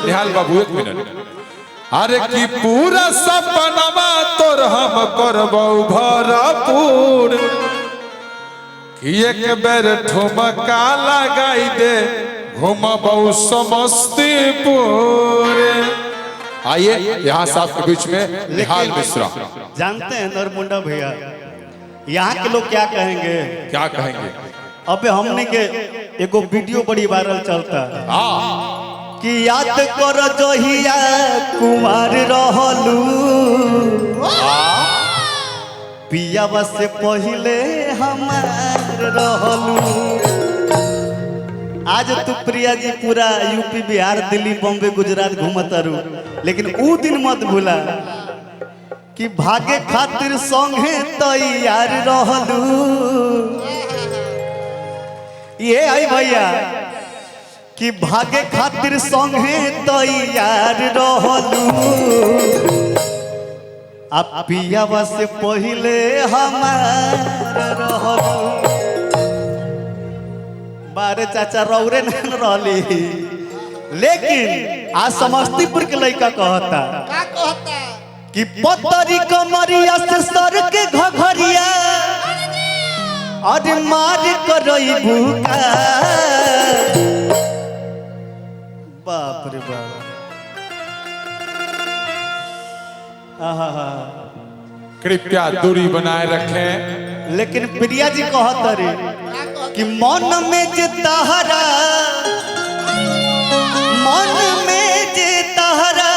निहाल बाबू एक मिनट। अरे की पूरा सपनमा तोर हम करबौ भरपूर कि एक बेर ठुमका लगाई दे घुमबौ समस्तीपुर। आइए यहाँ साहब के बीच में निहाल मिश्रा। जानते हैं नरमुंडा भैया यहाँ के लोग क्या कहेंगे? क्या कहेंगे? अबे हमने के एगो वीडियो बड़ी वायरल चलता है कि याद कर जहिया कुमार रहलू पियावा से पहले हमार रहलू। आज तू प्रिया जी पूरा यूपी बिहार दिल्ली बॉम्बे गुजरात घूमतारू, लेकिन ऊ दिन मत भूला कि भागे खातिर संगे तैयार रहलू। ये आई भैया कि भागे खातिर संगे तैयार रहलू आ पियावा से पहले हमार रहलू। बारे चाचा रौरे न रहली, लेकिन आज समस्तीपुर के लड़का कहता कि पतरी कमरिया से सर के घघरिया अरे मार करई भूका। बाप रे बाप, कृपया दूरी बनाए रखें। लेकिन प्रिया जी कहत रे कि मन में जे तहरा, मन में जे तहरा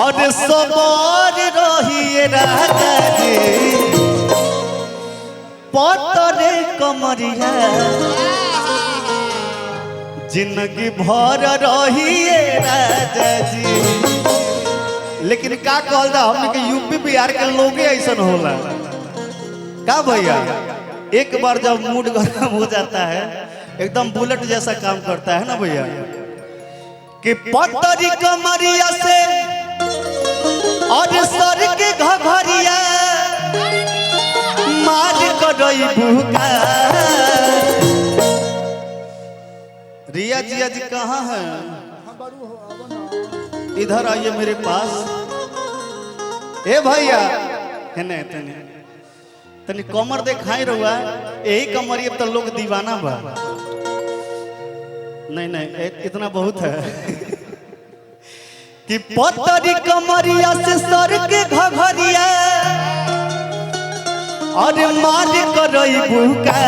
और सबर रहिए राजा जी पतरे कमरिया जिंदगी भर रहिए राजा जी। लेकिन का कहल जा हमने के यूपी बिहार के लोग ऐसा होला का भैया? एक बार जब मूड गर्म हो जाता है एकदम बुलेट जैसा काम करता है ना भैया कि पतरी कमरिया से और सर के घघरिया मार करई भूका। रिया जिया जी कहाँ हैं? इधर आइए मेरे पास। ए भैया है तनी तनी कमर देखाई रहुआ, यही कमर अब तो लोग दीवाना बा। नहीं नहीं इतना बहुत है कि पतरी कमरिया से सर के घघरिया और मार करई भूका।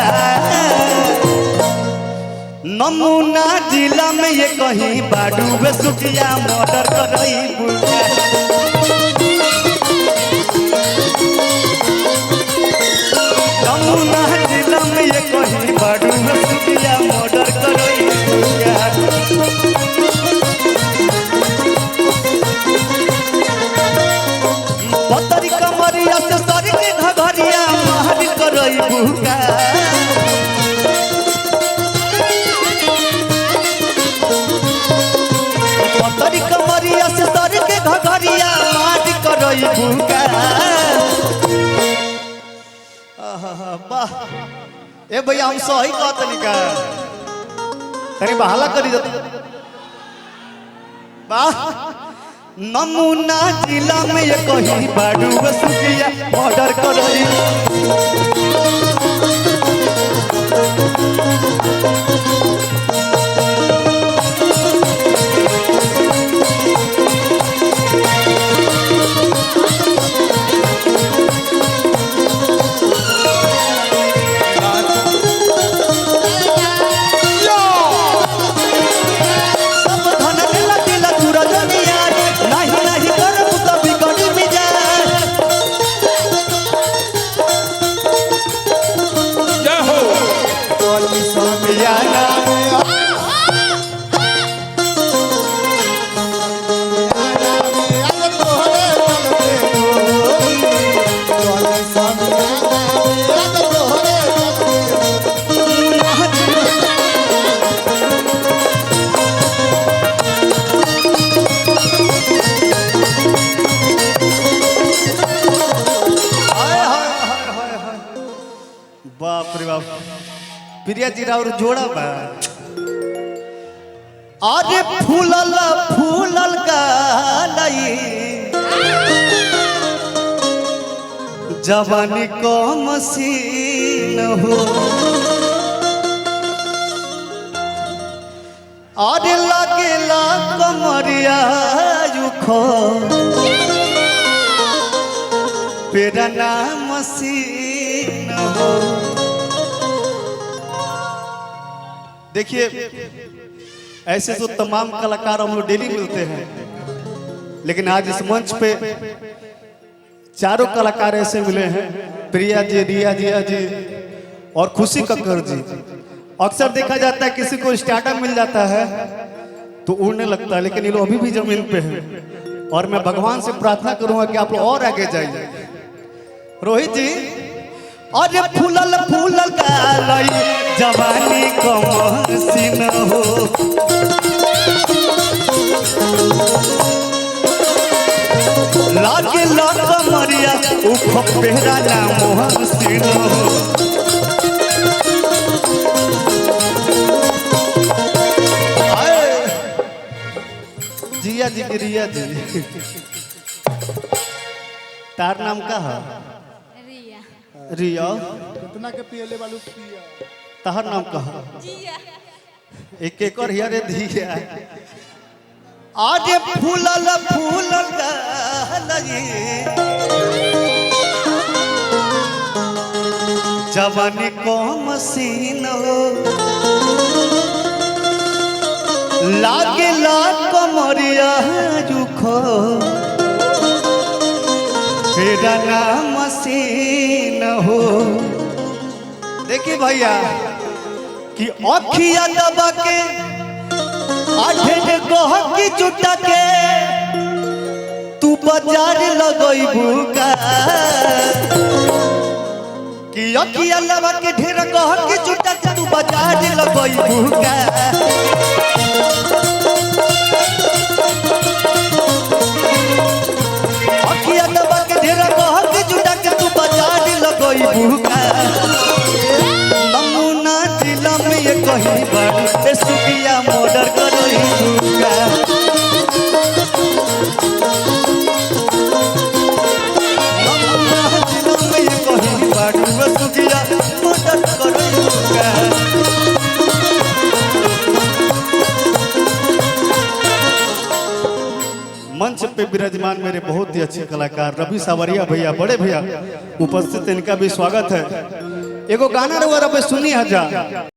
नमूना जिला में ये कहीं बाडू बेसुकिया मर्डर करई भूका। नमूना जिला में ये कहीं बाडू बेसुकिया मर्डर करई भूका। पतरी कमरिया से सर के घघरिया मार करई भूका। पतरी कमरिया से सर के घघरिया मार करई भूका। वाह ए भैया हम सही कहतनी का तनी बहाला करी जत। वाह नमूना जिला में ये कहीं बाडू सुखिया मर्डर करई। बाप रे बाप, प्रिया जी राउर जोड़ा बा। अरे फूलल फूलल गालई जवानी को मसीन हो अरे लगेला कमरिया युखो पेरा नाम मसीन हो। देखिए ऐसे तो तमाम कलाकार हम लोग डेली मिलते हैं, लेकिन आज इस मंच पे चारों कलाकार ऐसे मिले हैं, प्रिया जी, रिया जी और खुशी कक्कर जी। अक्सर देखा जाता है किसी को स्टार्टअप मिल जाता है तो उड़ने लगता है, लेकिन ये लोग अभी भी जमीन पे हैं और मैं भगवान से प्रार्थना करूंगा कि आप लोग और आगे जाइए। रोहित जी, अरे फूलल फूलल गालई जवानी को मसीन हो लागे लग मरिया उख पेरा नाम मसीन हो। जिया जी की रिया जी, तार नाम का है रिया, कितना के पियले वालू पिया तहर नाम का एक एक और हिया रे दिया। आज फूलल फूलल गालई जवानी को मसीन हो लागे लाग कमरिया जुखो फेरा नाम मसीन हो। देखिए भैया कि अखिया दबा के आठे गह की चुटा के तू बाजार लगई भूका कि अखिया दबा के ढेर गह की चुटा के तू बाजार लगई भूका अखिया दबा के ढेर गह की चुटा के तू बाजार लगई भूका नमूना जिला में ये कहीं बार सुखिया मर्डर करई भूका नमूना जिला में ये कहीं बार सुखिया मर्डर करई भूका। मंच पे विराजमान मेरे बहुत ही अच्छे कलाकार रवि सावरिया भैया, बड़े भैया उपस्थित, इनका भी स्वागत है। एगो गाना रउआ पे सुनी हजा।